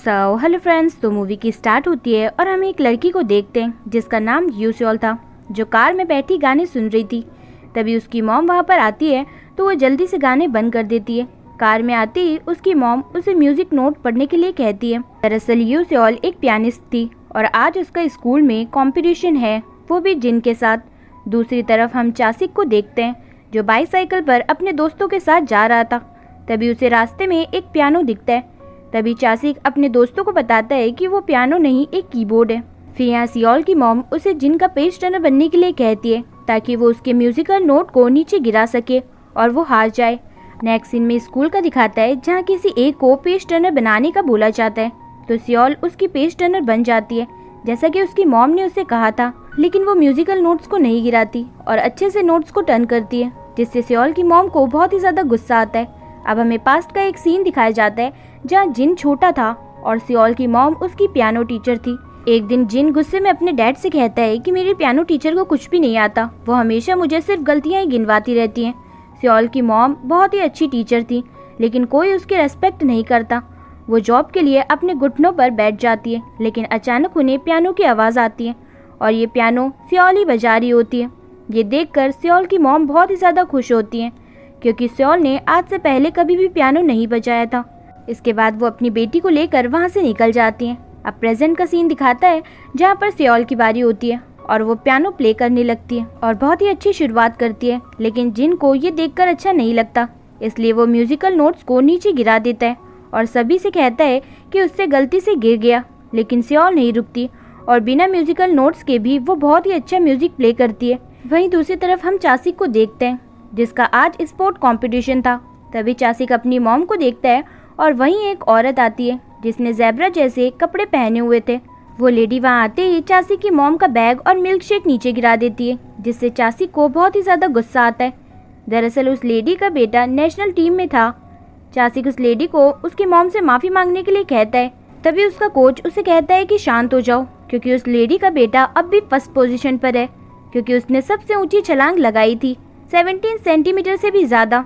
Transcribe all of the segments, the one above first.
Hello friends, तो movie की start होती है और हम एक लड़की को देखते हैं जिसका नाम यूसियोल था, जो कार में बैठी गाने सुन रही थी। तभी उसकी मॉम वहाँ पर आती है तो वो जल्दी से गाने बंद कर देती है। कार में आते ही उसकी मॉम उसे म्यूजिक नोट पढ़ने के लिए कहती है। दरअसल यूसियोल एक पियानिस्ट थी और आज उसका स्कूल में कंपटीशन है, वो भी जिन के साथ। दूसरी तरफ हम चासिक को देखते हैं जो बाईसाइकिल पर अपने दोस्तों के साथ जा रहा था। तभी उसे रास्ते में एक पियानो दिखता है। तभी चासिक अपने दोस्तों को बताता है कि वो पियानो नहीं, एक कीबोर्ड है। फिर यहाँ सियोल की मॉम उसे जिन का पेज टर्नर बनने के लिए कहती है ताकि वो उसके म्यूजिकल नोट को नीचे गिरा सके और वो हार जाए। नेक्स्ट सीन में स्कूल का दिखाता है जहाँ किसी एक को पेज टर्नर बनाने का बोला जाता है, तो सियोल उसकी पेज टर्नर बन जाती है जैसा कि उसकी मॉम ने उसे कहा था। लेकिन वो म्यूजिकल नोट्स को नहीं गिराती और अच्छे से नोट्स को टर्न करती है, जिससे सियोल की मॉम को बहुत ही ज्यादा गुस्सा आता है। अब हमें पास्ट का एक सीन दिखाया जाता है जहाँ जिन छोटा था और सियोल की मॉम उसकी पियानो टीचर थी। एक दिन जिन गुस्से में अपने डैड से कहता है कि मेरी पियानो टीचर को कुछ भी नहीं आता, वो हमेशा मुझे सिर्फ गलतियां ही गिनवाती रहती हैं। सियोल की मॉम बहुत ही अच्छी टीचर थी, लेकिन कोई उसकी रेस्पेक्ट नहीं करता। वो जॉब के लिए अपने घुटनों पर बैठ जाती है, लेकिन अचानक उन्हें पियानो की आवाज़ आती है और ये पियानो सियोल ही बजा रही होती है। ये देखकर सियोल की मॉम बहुत ही ज़्यादा खुश होती है, क्योंकि सियोल ने आज से पहले कभी भी पियानो नहीं बजाया था। इसके बाद वो अपनी बेटी को लेकर वहाँ से निकल जाती हैं। अब प्रेजेंट का सीन दिखाता है जहाँ पर सियोल की बारी होती है और वो पियानो प्ले करने लगती है और बहुत ही अच्छी शुरुआत करती है। लेकिन जिन को ये देखकर अच्छा नहीं लगता, इसलिए वो म्यूजिकल नोट्स को नीचे गिरा देता है और सभी से कहता है कि उससे गलती से गिर गया। लेकिन सियोल नहीं रुकती और बिना म्यूजिकल नोट्स के भी वो बहुत ही अच्छा म्यूजिक प्ले करती है। वहीं दूसरी तरफ हम चासिक को देखते हैं जिसका आज स्पोर्ट कंपटीशन था। तभी चासिक अपनी मॉम को देखता है और वहीं एक औरत आती है जिसने ज़ेब्रा जैसे कपड़े पहने हुए थे। वो लेडी वहाँ आते ही चासिक की मॉम का बैग और मिल्क शेक नीचे गिरा देती है, जिससे चासिक को बहुत ही ज़्यादा गुस्सा आता है। दरअसल उस लेडी का बेटा नेशनल टीम में था। चासिक उस लेडी को उसकी मॉम से माफ़ी मांगने के लिए कहता है। तभी उसका कोच उसे कहता है कि शांत हो जाओ, क्योंकि उस लेडी का बेटा अब भी फर्स्ट पोजीशन पर है, क्योंकि उसने सबसे ऊँची छलांग लगाई थी, 17 सेंटीमीटर से भी ज़्यादा।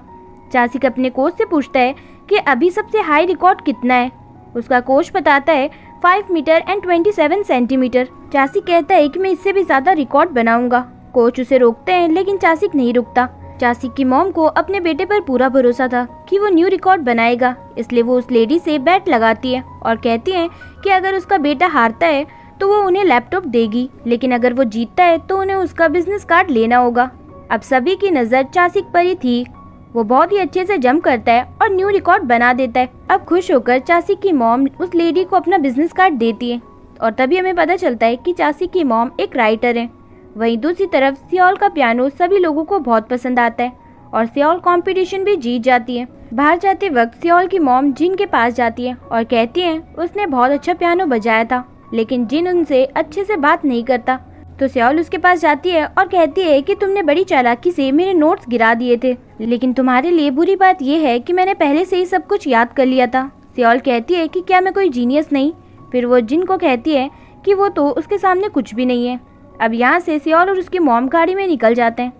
चासिक अपने कोच से पूछता है कि अभी सबसे हाई रिकॉर्ड कितना है। उसका कोच बताता है 5 मीटर एंड 27 सेंटीमीटर। चासिक कहता है कि मैं इससे भी ज़्यादा रिकॉर्ड बनाऊंगा। कोच उसे रोकते हैं, लेकिन चासिक नहीं रुकता। चासिक की मॉम को अपने बेटे पर पूरा भरोसा था कि वो न्यू रिकॉर्ड बनाएगा, इसलिए वो उस लेडी से बैट लगाती है और कहती है कि अगर उसका बेटा हारता है तो वो उन्हें लैपटॉप देगी, लेकिन अगर वो जीतता है तो उन्हें उसका बिजनेस कार्ड लेना होगा। अब सभी की नज़र चासिक पर ही थी। वो बहुत ही अच्छे से जंप करता है और न्यू रिकॉर्ड बना देता है। अब खुश होकर चासिक की मॉम उस लेडी को अपना बिजनेस कार्ड देती है और तभी हमें पता चलता है कि चासिक की मॉम एक राइटर है। वहीं दूसरी तरफ सियोल का पियानो सभी लोगों को बहुत पसंद आता है और सियोल कंपटीशन भी जीत जाती है। बाहर जाते वक्त सियोल की मॉम जिन के पास जाती है और कहती है उसने बहुत अच्छा पियानो बजाया था, लेकिन जिन उनसे अच्छे से बात नहीं करता। तो सियोल उसके पास जाती है और कहती है कि तुमने बड़ी चालाकी से मेरे नोट्स गिरा दिए थे, लेकिन तुम्हारे लिए बुरी बात यह है कि मैंने पहले से ही सब कुछ याद कर लिया था। सियोल कहती है कि क्या मैं कोई जीनियस नहीं। फिर वो जिन को कहती है कि वो तो उसके सामने कुछ भी नहीं है। अब यहाँ से सियोल और उसकी मॉम गाड़ी में निकल जाते हैं।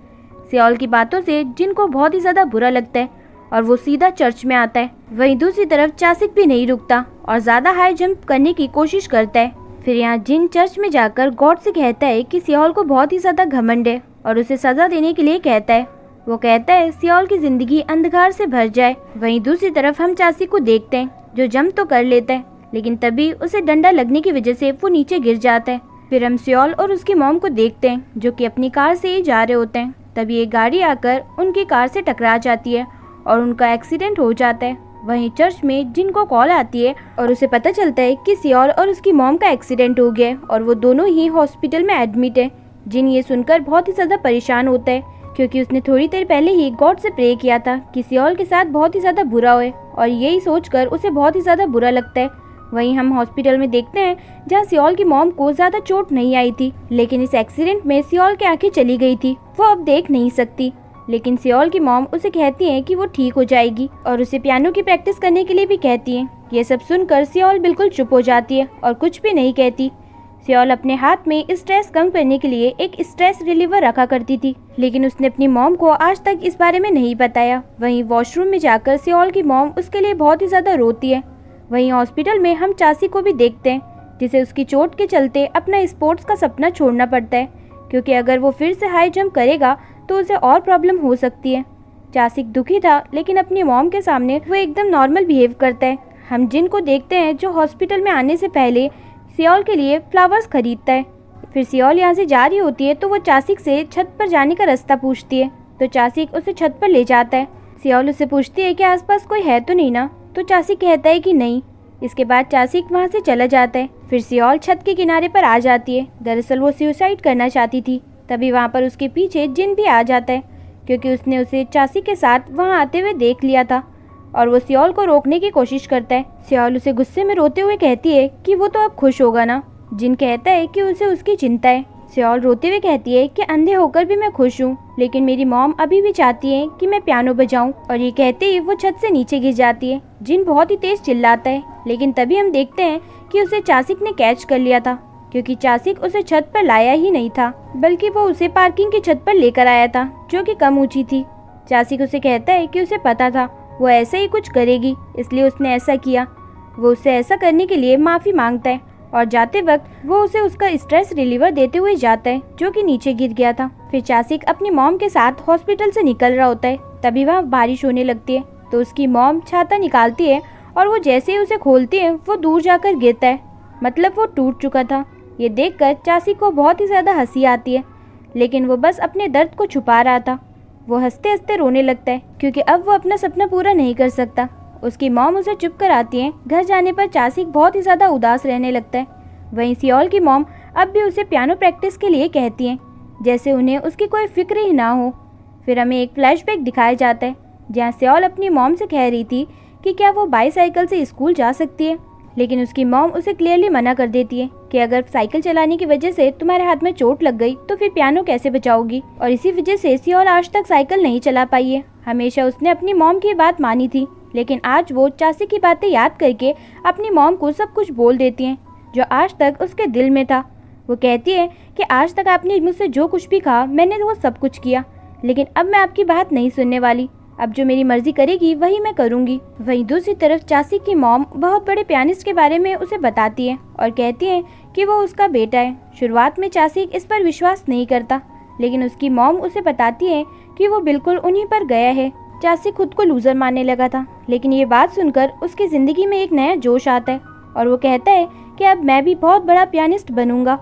सियोल की बातों से जिन को बहुत ही ज़्यादा बुरा लगता है और वो सीधा चर्च में आता है। वहीं दूसरी तरफ चासिक भी नहीं रुकता और ज़्यादा हाई जंप करने की कोशिश करता है। फिर यहाँ जिन चर्च में जाकर गॉड से कहता है कि सियोल को बहुत ही ज़्यादा घमंड है और उसे सज़ा देने के लिए कहता है। वो कहता है सियोल की ज़िंदगी अंधकार से भर जाए। वहीं दूसरी तरफ हम चासिक को देखते हैं जो जंप तो कर लेता है, लेकिन तभी उसे डंडा लगने की वजह से वो नीचे गिर जाता है। फिर हम सियोल और उसकी मॉम को देखते हैं जो कि अपनी कार से ही जा रहे होते हैं। तभी एक गाड़ी आकर उनकी कार से टकरा जाती है और उनका एक्सीडेंट हो जाता है। वहीं चर्च में जिन को कॉल आती है और उसे पता चलता है कि सियोल और उसकी मॉम का एक्सीडेंट हो गया है और वो दोनों ही हॉस्पिटल में एडमिट है। जिन ये सुनकर बहुत ही ज़्यादा परेशान होता है, क्योंकि उसने थोड़ी देर पहले ही गॉड से प्रे किया था कि सियोल के साथ बहुत ही ज़्यादा बुरा होए और यही सोचकर उसे बहुत ही ज़्यादा बुरा लगता है। वहीं हम हॉस्पिटल में देखते हैं जहाँ सियोल की मॉम को ज़्यादा चोट नहीं आई थी, लेकिन इस एक्सीडेंट में सियोल की आंखें चली गई थी, वो अब देख नहीं सकती। लेकिन सियोल की मॉम उसे कहती है कि वो ठीक हो जाएगी और उसे पियानो की प्रैक्टिस करने के लिए भी कहती है। ये सब सुनकर सियोल बिल्कुल चुप हो जाती है और कुछ भी नहीं कहती। सियोल अपने हाथ में स्ट्रेस कम करने के लिए एक स्ट्रेस रिलीवर रखा करती थी, लेकिन उसने अपनी मॉम को आज तक इस बारे में नहीं बताया। वहीं वॉशरूम में जाकर सियोल की मॉम उसके लिए बहुत ही ज़्यादा रोती है। वहीं हॉस्पिटल में हम चासी को भी देखते हैं, जिसे उसकी चोट के चलते अपना स्पोर्ट्स का सपना छोड़ना पड़ता है, क्योंकि अगर वो फिर से हाई जंप करेगा तो उसे और प्रॉब्लम हो सकती है। चासिक दुखी था, लेकिन अपनी मॉम के सामने वो एकदम नॉर्मल बिहेव करता है। हम जिन को देखते हैं जो हॉस्पिटल में आने से पहले सियोल के लिए फ्लावर्स खरीदता है। फिर सियोल यहाँ से जा रही होती है तो वो चासिक से छत पर जाने का रास्ता पूछती है, तो चासिक उसे छत पर ले जाता है। सियोल उससे पूछती है कि आसपास कोई है तो नहीं ना, तो चासिक कहता है कि नहीं। इसके बाद चासिक वहाँ से चला जाता है। फिर सियोल छत के किनारे पर आ जाती है। दरअसल वो सुसाइड करना चाहती थी। तभी वहाँ पर उसके पीछे जिन भी आ जाता है, क्योंकि उसने उसे चासी के साथ वहाँ आते हुए देख लिया था, और वो सियोल को रोकने की कोशिश करता है। सियोल उसे गुस्से में रोते हुए कहती है कि वो तो अब खुश होगा ना। जिन कहता है कि उसे उसकी चिंता है। सियोल रोते हुए कहती है कि अंधे होकर भी मैं खुश हूँ, लेकिन मेरी मॉम अभी भी चाहती है कि मैं पियानो बजाऊं। और ये कहते ही वो छत से नीचे गिर जाती है। जिन बहुत ही तेज चिल्लाता है, लेकिन तभी हम देखते हैं कि उसे चासिक ने कैच कर लिया था, क्योंकि चासिक उसे छत पर लाया ही नहीं था, बल्कि वो उसे पार्किंग की छत पर लेकर आया था, जो कि कम ऊंची थी। चासिक उसे कहता है कि उसे पता था वो ऐसा ही कुछ करेगी, इसलिए उसने ऐसा किया। वो उससे ऐसा करने के लिए माफ़ी मांगता है, और जाते वक्त वो उसे उसका स्ट्रेस रिलीवर देते हुए जाता है, जो कि नीचे गिर गया था। फिर चासिक अपनी मॉम के साथ हॉस्पिटल से निकल रहा होता है। तभी वहाँ बारिश होने लगती है, तो उसकी मॉम छाता निकालती है, और वो जैसे ही उसे खोलती है वो दूर जाकर गिरता है, मतलब वो टूट चुका था। ये देखकर चासिक को बहुत ही ज़्यादा हंसी आती है, लेकिन वो बस अपने दर्द को छुपा रहा था। वो हंसते हंसते रोने लगता है, क्योंकि अब वो अपना सपना पूरा नहीं कर सकता। उसकी मॉम उसे चुप कराती है। घर जाने पर चासिक बहुत ही ज़्यादा उदास रहने लगता है। वहीं सियोल की मॉम अब भी उसे पियानो प्रैक्टिस के लिए कहती हैं, जैसे उन्हें उसकी कोई फिक्र ही ना हो। फिर हमें एक फ्लैशबैक दिखाया जाता है, जहाँ सियोल अपनी मॉम से कह रही थी कि क्या वो बाईसाइकिल से स्कूल जा सकती है, लेकिन उसकी मॉम उसे क्लियरली मना कर देती है कि अगर साइकिल चलाने की वजह से तुम्हारे हाथ में चोट लग गई तो फिर पियानो कैसे बजाओगी। और इसी वजह से सियोल आज तक साइकिल नहीं चला पाई है। हमेशा उसने अपनी मॉम की बात मानी थी, लेकिन आज वो चाची की बातें याद करके अपनी मॉम को सब कुछ बोल देती हैं, जो आज तक उसके दिल में था। वो कहती है कि आज तक आपने मुझसे जो कुछ भी कहा मैंने वो सब कुछ किया, लेकिन अब मैं आपकी बात नहीं सुनने वाली। अब जो मेरी मर्जी करेगी वही मैं करूंगी। वहीं दूसरी तरफ चाची की मॉम बहुत बड़े पियानिस्ट के बारे में उसे बताती है और कहती है कि वो उसका बेटा है। शुरुआत में चाची इस पर विश्वास नहीं करता, लेकिन उसकी मॉम उसे बताती है कि वो बिल्कुल उन्हीं पर गया है। चाची खुद को लूजर मानने लगा था, लेकिन ये बात सुनकर उसकी जिंदगी में एक नया जोश आता है और वो कहता है कि अब मैं भी बहुत बड़ा पियानिस्ट बनूंगा।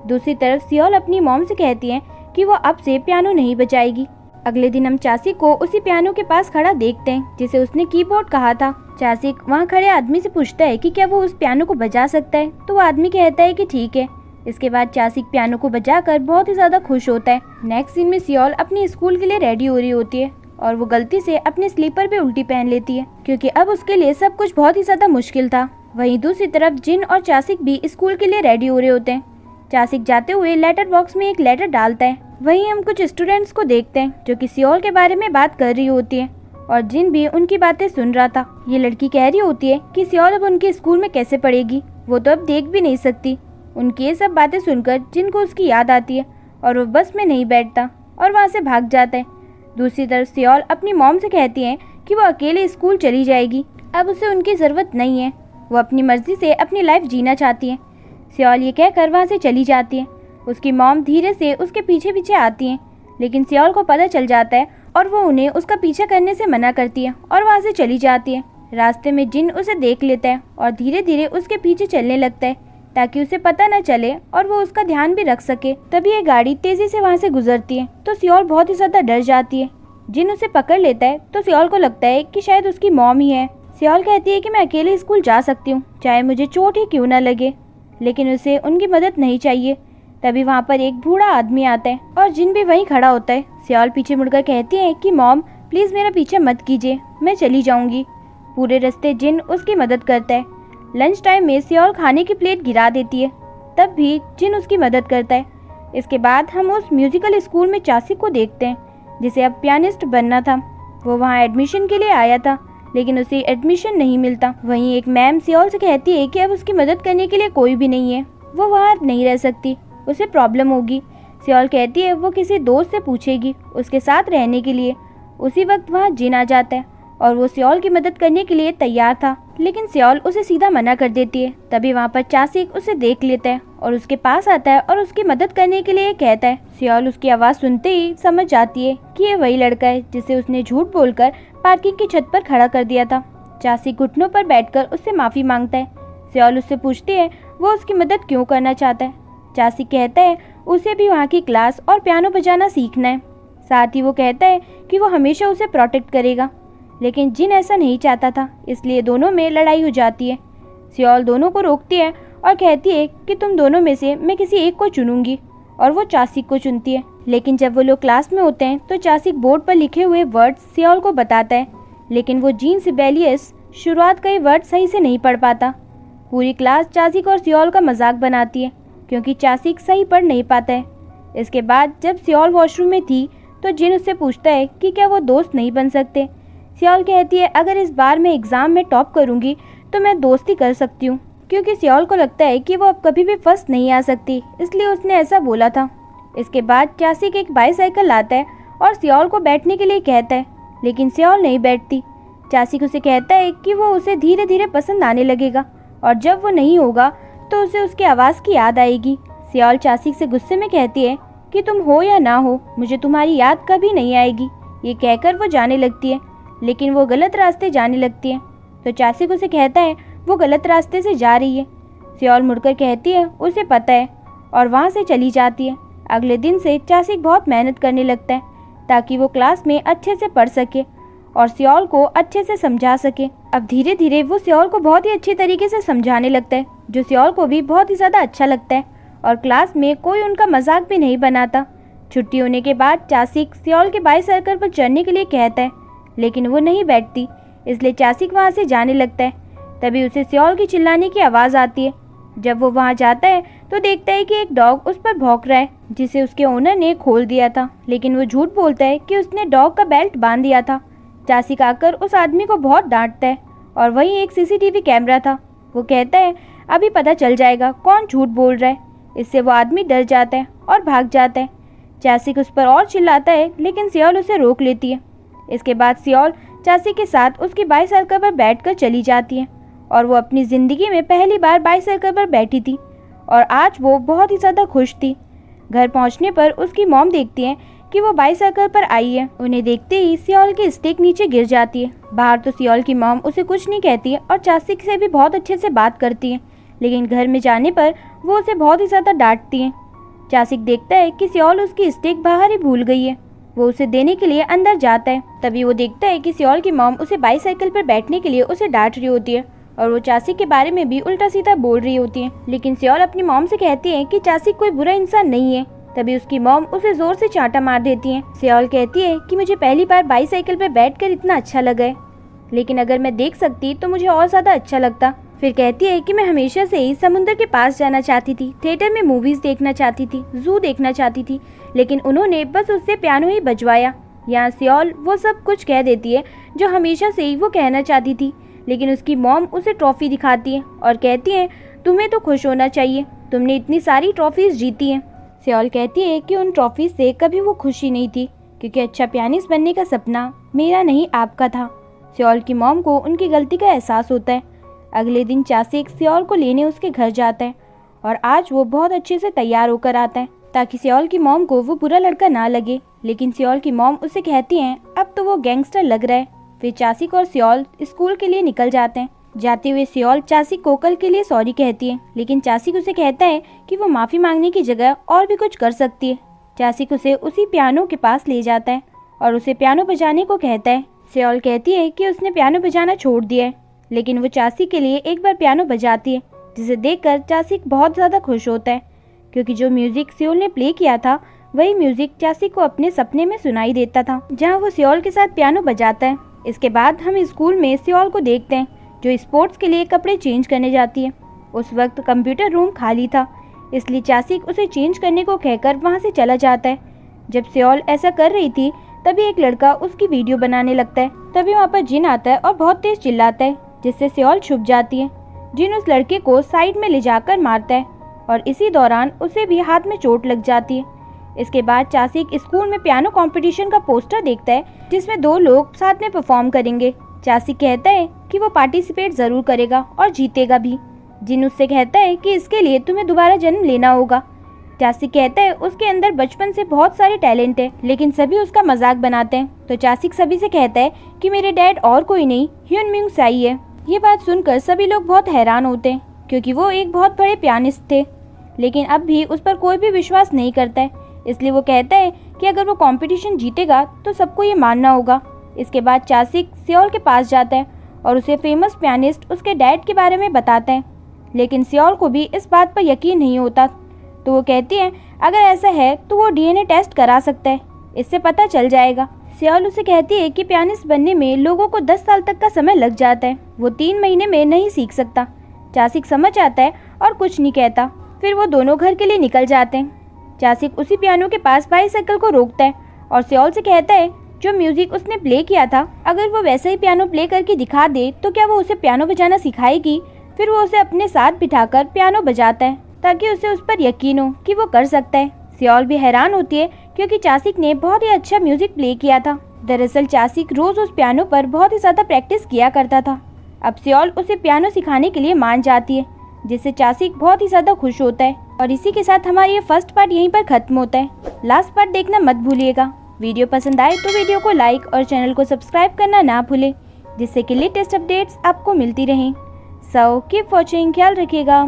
दूसरी तरफ सियोल अपनी मॉम से कहती है कि वो अब से पियानो नहीं बजाएगी। अगले दिन हम चाची को उसी पियानो के पास खड़ा देखते हैं जिसे उसने कीबोर्ड कहा था। चाची वहाँ खड़े आदमी से पूछता है कि क्या वो उस पियानो को बजा सकता है, तो वो आदमी कहता है कि ठीक है। इसके बाद चाची पियानो को बजाकर बहुत ही ज्यादा खुश होता है। नेक्स्ट सीन में सियोल अपने स्कूल के लिए रेडी हो रही होती है और वो गलती से अपने स्लीपर पे उल्टी पहन लेती है, क्योंकि अब उसके लिए सब कुछ बहुत ही ज्यादा मुश्किल था। वहीं दूसरी तरफ जिन और चासिक भी स्कूल के लिए रेडी हो रहे होते हैं। चासिक जाते हुए लेटर बॉक्स में एक लेटर डालता है। वहीं हम कुछ स्टूडेंट्स को देखते हैं जो कि सियोल के बारे में बात कर रही होती है और जिन भी उनकी बातें सुन रहा था। ये लड़की कह रही होती है कि सियोल अब उनके स्कूल में कैसे पढ़ेगी, वो तो अब देख भी नहीं सकती। उनकी ये सब बातें सुनकर जिन को उसकी याद आती है और वो बस में नहीं बैठता और वहाँ से भाग जाता है। दूसरी तरफ सियोल अपनी मॉम से कहती है कि वो अकेले स्कूल चली जाएगी, अब उसे उनकी ज़रूरत नहीं है, वो अपनी मर्जी से अपनी लाइफ जीना चाहती है। सियोल ये कहकर वहाँ से चली जाती है। उसकी मॉम धीरे से उसके पीछे पीछे आती हैं, लेकिन सियोल को पता चल जाता है और वो उन्हें उसका पीछा करने से मना करती है और वहाँ से चली जाती है। रास्ते में जिन उसे देख लेता है और धीरे धीरे उसके पीछे चलने लगता है ताकि उसे पता न चले और वो उसका ध्यान भी रख सके। तभी ये गाड़ी तेजी से वहाँ से गुजरती है तो सियोल बहुत ही ज्यादा डर जाती है। जिन उसे पकड़ लेता है तो सियोल को लगता है कि शायद उसकी मॉम ही है। सियोल कहती है कि मैं अकेले स्कूल जा सकती हूँ, चाहे मुझे चोट ही क्यों न लगे, लेकिन उसे उनकी मदद नहीं चाहिए। तभी वहाँ पर एक बूढ़ा आदमी आता है और जिन भी वहीं खड़ा होता है। सियोल पीछे मुड़कर कहती है कि मॉम प्लीज़ मेरा पीछे मत कीजिए, मैं चली जाऊँगी। पूरे रास्ते जिन उसकी मदद करता है। लंच टाइम में सियोल खाने की प्लेट गिरा देती है, तब भी जिन उसकी मदद करता है। इसके बाद हम उस म्यूजिकल स्कूल में चासिक को देखते हैं जिसे अब पियानिस्ट बनना था। वो वहाँ एडमिशन के लिए आया था, लेकिन उसे एडमिशन नहीं मिलता। वहीं एक मैम सियोल से कहती है कि अब उसकी मदद करने के लिए कोई भी नहीं है, वो वहाँ नहीं रह सकती, उसे प्रॉब्लम होगी। सियोल कहती है वो किसी दोस्त से पूछेगी उसके साथ रहने के लिए। उसी वक्त वहाँ जिन आ जाता है और वो सियोल की मदद करने के लिए तैयार था, लेकिन सियोल उसे सीधा मना कर देती है। तभी वहाँ पर चासिक उसे देख लेता है और उसके पास आता है और उसकी मदद करने के लिए कहता है। सियोल उसकी आवाज़ सुनते ही समझ जाती है कि ये वही लड़का है जिसे उसने झूठ बोलकर पार्किंग की छत पर खड़ा कर दिया था। चासिक घुटनों पर बैठकर उससे माफ़ी मांगता है। सियोल उससे पूछती है वो उसकी मदद क्यों करना चाहता है। चासिक कहता है उसे भी वहाँ की क्लास और पियानो बजाना सीखना है। साथ ही वो कहता है कि वो हमेशा उसे प्रोटेक्ट करेगा, लेकिन जिन ऐसा नहीं चाहता था, इसलिए दोनों में लड़ाई हो जाती है। सियोल दोनों को रोकती है और कहती है कि तुम दोनों में से मैं किसी एक को चुनूंगी, और वो चासिक को चुनती है। लेकिन जब वो लोग क्लास में होते हैं तो चासिक बोर्ड पर लिखे हुए वर्ड्स सियोल को बताता है, लेकिन वो जीन सिबेलियस शुरुआत का ही वर्ड सही से नहीं पढ़ पाता। पूरी क्लास चासिक और सियोल का मजाक बनाती है क्योंकि चासिक सही पढ़ नहीं पाता है। इसके बाद जब सियोल वॉशरूम में थी तो जिन उससे पूछता है कि क्या वो दोस्त नहीं बन सकते। सियोल कहती है अगर इस बार मैं एग्ज़ाम में टॉप करूंगी तो मैं दोस्ती कर सकती हूँ, क्योंकि सियोल को लगता है कि वो अब कभी भी फर्स्ट नहीं आ सकती, इसलिए उसने ऐसा बोला था। इसके बाद चासिक एक बाईसाइकिल लाता है और सियोल को बैठने के लिए कहता है, लेकिन सियोल नहीं बैठती। चासिक उसे कहता है कि वो उसे धीरे धीरे पसंद आने लगेगा और जब वो नहीं होगा तो उसे उसकी आवाज़ की याद आएगी। सियोल चासिक से गुस्से में कहती है कि तुम हो या ना हो, मुझे तुम्हारी याद कभी नहीं आएगी। ये कहकर वो जाने लगती है, लेकिन वो गलत रास्ते जाने लगती है। तो चासिक उसे कहता है वो गलत रास्ते से जा रही है। सियोल मुड़कर कहती है उसे पता है और वहाँ से चली जाती है। अगले दिन से चासिक बहुत मेहनत करने लगता है ताकि वो क्लास में अच्छे से पढ़ सके और सियोल को अच्छे से समझा सके। अब धीरे धीरे वो सियोल को बहुत ही अच्छे तरीके से समझाने लगता है, जो सियोल को भी बहुत ही ज़्यादा अच्छा लगता है और क्लास में कोई उनका मजाक भी नहीं बनाता। छुट्टी होने के बाद चासिक सियोल के बाईसाइकिल पर चढ़ने के लिए कहता है, लेकिन वो नहीं बैठती, इसलिए चासिक वहाँ से जाने लगता है। तभी उसे सियोल की चिल्लाने की आवाज़ आती है। जब वो वहाँ जाता है तो देखता है कि एक डॉग उस पर भौंक रहा है, जिसे उसके ओनर ने खोल दिया था, लेकिन वो झूठ बोलता है कि उसने डॉग का बेल्ट बांध दिया था। चासिक आकर उस आदमी को बहुत डांटता है और वहीं एक सीसीटीवी कैमरा था। वो कहता है अभी पता चल जाएगा कौन झूठ बोल रहा है। इससे वो आदमी डर जाता है और भाग जाता है। चासिक उस पर और चिल्लाता है, लेकिन सियोल उसे रोक लेती है। इसके बाद सियोल चासिक के साथ उसकी बाईसाइकिल पर बैठकर चली जाती है और वो अपनी ज़िंदगी में पहली बार बाईसाइकिल पर बैठी थी और आज वो बहुत ही ज़्यादा खुश थी। घर पहुंचने पर उसकी मॉम देखती है कि वो बाईसाइकिल पर आई है। उन्हें देखते ही सियोल की स्टिक नीचे गिर जाती है। बाहर तो सियोल की मॉम उसे कुछ नहीं कहती है और चासिक से भी बहुत अच्छे से बात करती है, लेकिन घर में जाने पर वो उसे बहुत ही ज़्यादा डांटती है। चासिक देखता है कि सियोल उसकी स्टिक बाहर ही भूल गई है। वो उसे देने के लिए अंदर जाता है। तभी वो देखता है कि सियोल की मॉम उसे बाईसाइकिल पर बैठने के लिए उसे डांट रही होती है और वो चासिक के बारे में भी उल्टा सीधा बोल रही होती है, लेकिन सियोल अपनी मॉम से कहती है कि चासिक कोई बुरा इंसान नहीं है। तभी उसकी मॉम उसे जोर से चांटा मार देती है। सियोल कहती है कि मुझे पहली बार बाईसाइकिल पर बैठकर इतना अच्छा लगा है, लेकिन अगर मैं देख सकती तो मुझे और ज़्यादा अच्छा लगता। फिर कहती है कि मैं हमेशा से ही समुद्र के पास जाना चाहती थी, थिएटर में मूवीज़ देखना चाहती थी, जू देखना चाहती थी, लेकिन उन्होंने बस उससे पियानो ही बजवाया। यहाँ सियोल वो सब कुछ कह देती है जो हमेशा से ही वो कहना चाहती थी, लेकिन उसकी मॉम उसे ट्रॉफी दिखाती है और कहती है तुम्हें तो खुश होना चाहिए, तुमने इतनी सारी ट्रॉफीज़ जीती हैं। सियोल कहती है कि उन ट्रॉफीज़ से कभी वो खुशी नहीं थी, क्योंकि अच्छा पियानिस्ट बनने का सपना मेरा नहीं आपका था। सियोल की मॉम को उनकी गलती का एहसास होता है। अगले दिन चासिक सियोल को लेने उसके घर जाता है और आज वो बहुत अच्छे से तैयार होकर आता है ताकि सियोल की मॉम को वो बुरा लड़का ना लगे, लेकिन सियोल की मॉम उसे कहती हैं अब तो वो गैंगस्टर लग रहा है। फिर चासिक और सियोल स्कूल के लिए निकल जाते हैं। जाते हुए सियोल चासिक को कल के लिए सॉरी कहती है, लेकिन चासिक उसे कहता है कि वो माफ़ी मांगने की जगह और भी कुछ कर सकती है। चासिक उसे उसी पियानो के पास ले जाता है और उसे पियानो बजाने को कहता है। सियोल कहती है कि उसने पियानो बजाना छोड़ दिया है, लेकिन वो चासिक के लिए एक बार पियानो बजाती है, जिसे देखकर चासिक बहुत ज़्यादा खुश होता है, क्योंकि जो म्यूज़िक सियोल ने प्ले किया था वही म्यूज़िक चासिक को अपने सपने में सुनाई देता था, जहाँ वो सियोल के साथ पियानो बजाता है। इसके बाद हम स्कूल में सियोल को देखते हैं जो स्पोर्ट्स के लिए कपड़े चेंज करने जाती है। उस वक्त कंप्यूटर रूम खाली था, इसलिए चासिक उसे चेंज करने को कहकर वहाँ से चला जाता है। जब सियोल ऐसा कर रही थी तभी एक लड़का उसकी वीडियो बनाने लगता है। तभी वहाँ पर जिन आता है और बहुत तेज चिल्लाता है, जिससे सियोल छुप जाती है। जिन उस लड़के को साइड में ले जाकर मारता है और इसी दौरान उसे भी हाथ में चोट लग जाती है। इसके बाद चासिक स्कूल में पियानो कंपटीशन का पोस्टर देखता है, जिसमें 2 लोग साथ में परफॉर्म करेंगे, चासिक कहता है कि वो पार्टिसिपेट ज़रूर करेगा और जीतेगा भी। जिन उससे कहता है कि इसके लिए तुम्हें दोबारा जन्म लेना होगा। चासिक कहता है उसके अंदर बचपन से बहुत सारे टैलेंट है, लेकिन सभी उसका मजाक बनाते हैं। तो चासिक सभी से कहता है कि मेरे डैड और कोई नहीं, ह्यून मिंग साई है। ये बात सुनकर सभी लोग बहुत हैरान होते हैं, क्योंकि वो एक बहुत बड़े पियानिस्ट थे, लेकिन अब भी उस पर कोई भी विश्वास नहीं करता है। इसलिए वो कहता है कि अगर वो कंपटीशन जीतेगा तो सबको ये मानना होगा। इसके बाद चासिक सियोल के पास जाता है और उसे फेमस पियानिस्ट उसके डैड के बारे में बताता है, लेकिन सियोल को भी इस बात पर यकीन नहीं होता। तो वो कहती है अगर ऐसा है तो वो डीएनए टेस्ट करा सकता है, इससे पता चल जाएगा। सियोल उसे कहती है कि पियानिस्ट बनने में लोगों को 10 साल तक का समय लग जाता है, वो 3 महीने में नहीं सीख सकता। चासिक समझ आता है और कुछ नहीं कहता। फिर वो दोनों घर के लिए निकल जाते हैं। चासिक उसी पियानो के पास बाईसाइकिल को रोकता है और सियोल से कहता है जो म्यूजिक उसने प्ले किया था, अगर वो वैसा ही पियानो प्ले करके दिखा दे तो क्या वो उसे पियानो बजाना सिखाएगी। फिर वो उसे अपने साथ बिठाकर पियानो बजाता है ताकि उसे उस पर यकीन हो कि वो कर सकता है। सियोल भी हैरान होती है क्योंकि चासिक ने बहुत ही अच्छा म्यूजिक प्ले किया था। दरअसल चासिक रोज उस पियानो पर बहुत ही ज्यादा प्रैक्टिस किया करता था। अब सियोल उसे पियानो सिखाने के लिए मान जाती है, जिससे चासिक बहुत ही ज्यादा खुश होता है। और इसी के साथ हमारा ये फर्स्ट पार्ट यहीं पर खत्म होता है। लास्ट पार्ट देखना मत भूलिएगा। वीडियो पसंद आए तो वीडियो को लाइक और चैनल को सब्सक्राइब करना ना भूलें, जिससे कि लेटेस्ट अपडेट्स आपको मिलती रहें। सो कीप वॉचिंग, ख्याल रखिएगा,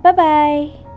बाय बाय।